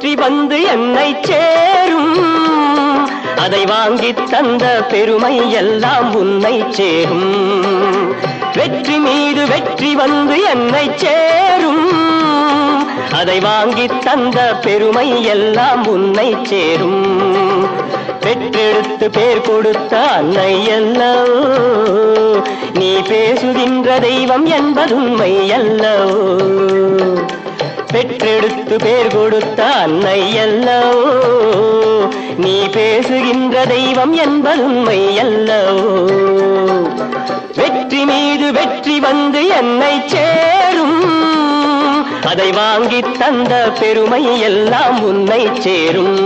வெற்றி வந்து என்னை சேரும் அதை வாங்கி தந்த பெருமை எல்லாம் உன்னை சேரும் வெற்றி மீது வெற்றி வந்து என்னை சேரும் அதை வாங்கி தந்த பெருமை எல்லாம் உன்னை சேரும் பெற்றெடுத்து பேர் கொடுத்த அன்னை அல்லவோ நீ பேசுகின்ற தெய்வம் என்பதுண்மை அல்லவோ பெற்றெடுத்து பேர் கொடுத்த அன்னை அல்லவோ நீ பேசுகின்ற தெய்வம் என்பதுண்மை அல்லவோ வெற்றி மீது வெற்றி வந்து என்னை சேரும் அதை வாங்கி தந்த பெருமை எல்லாம் உன்னை சேரும்